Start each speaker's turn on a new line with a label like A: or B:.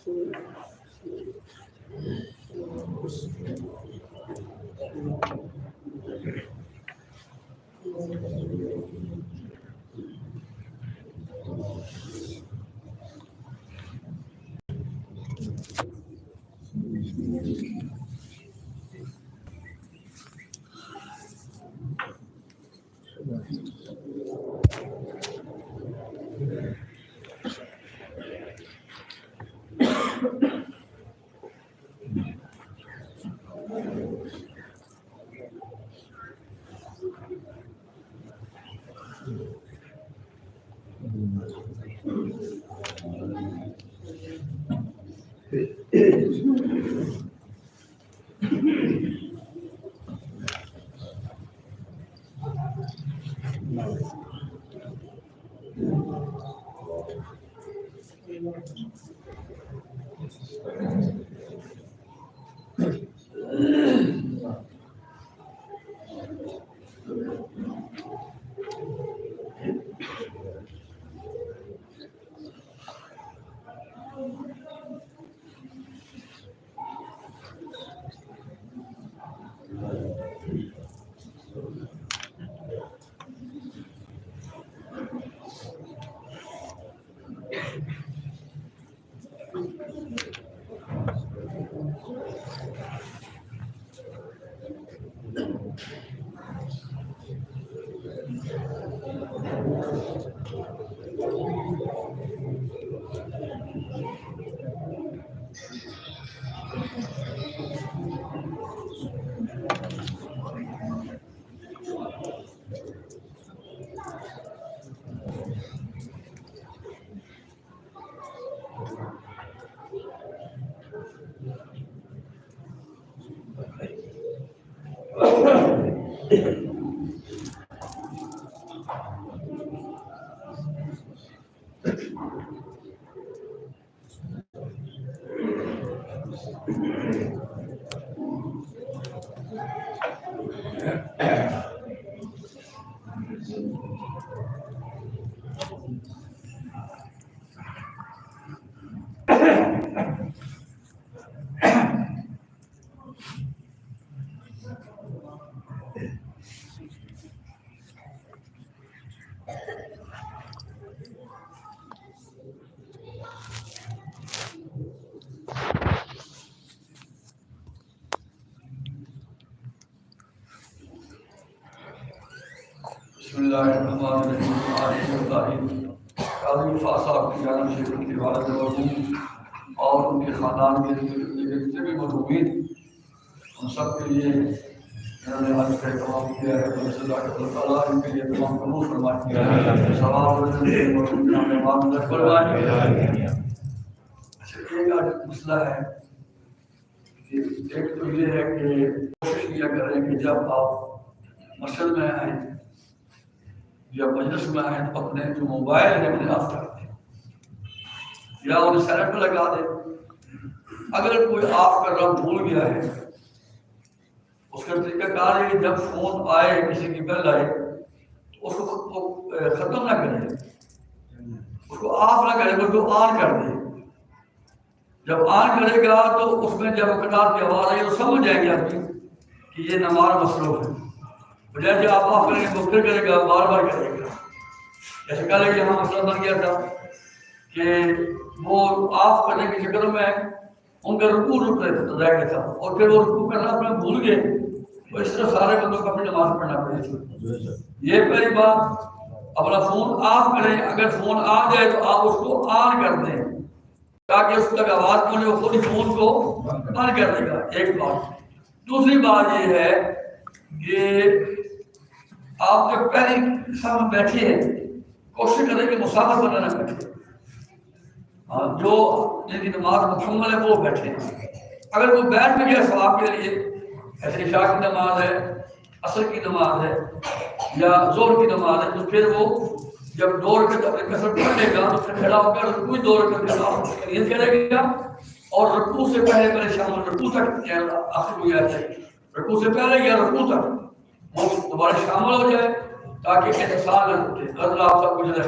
A: और उनके ख़ानदान के जितने भी मज़लूमीन उन सब के लिए इन्होंने हज का तमाम किया है। अल्लाह इनके लिए तमाम कबूल फरमाए, सवाब फरमाए। अच्छा, एक आज मसला है कि एक तो ये है कि कोशिश किया करें कि जब आप मस्जिद में आए या मजलिस में आए तो अपने जो मोबाइल है उन्हें ऑफ कर दें या उन्हें साइलेंट पर लगा दें। अगर कोई ऑफ करना भूल गया है, उसका तरीकाकार है कि जब फोन आए, किसी की बेल आए, उसको खत्म ना करें, उसको ऑफ ना करें, उसको ऑन कर दें। जब ऑन करेगा तो उसमें जब कतार की आवाज़ आई तो समझ जाएंगे आदमी कि ये नमाज मसरूफ है। बजाय जब आप ऑफ करेंगे तो फिर करेगा, बार बार करेगा। जैसे कल यहाँ मसला बन गया था कि वो ऑफ करने के चक्कर में उनका रुकू रुक रह गया था और फिर वो रुकू करना अपना भूल गए, तो इस तरह सारे बंदों को अपनी नमाज पढ़ना पड़ी थी। ये पहली बात, अपना फोन ऑफ करें। अगर फोन आ जाए तो आप उसको ऑन कर दें ताकि उस तक आवाज पहुंचे, वो खुद ही फोन को ऑन कर देगा। एक बात। दूसरी बात ये है कि आप जब पहले सामने बैठे हैं, कोशिश करें कि मुसाफिर बना ना बैठे। जो जिनकी नमाज मुकम्मल है वो बैठे। अगर वो बैठ भी गया सवाब के लिए, ऐसे इशा की नमाज है, असर की नमाज है या जोर की नमाज है, तो फिर वो जब दौड़ के अपने कसर पढ़ेगा तो फिर खड़ा होकर कोई दौड़ कर करेगा और रकू से पहले शामिल रकू तक आखिर हो जाए, रकू से पहले या रकू तक वो दोबारा शामिल हो जाए ताकि इंसान न टूटे। अल्लाह आप सबको खैर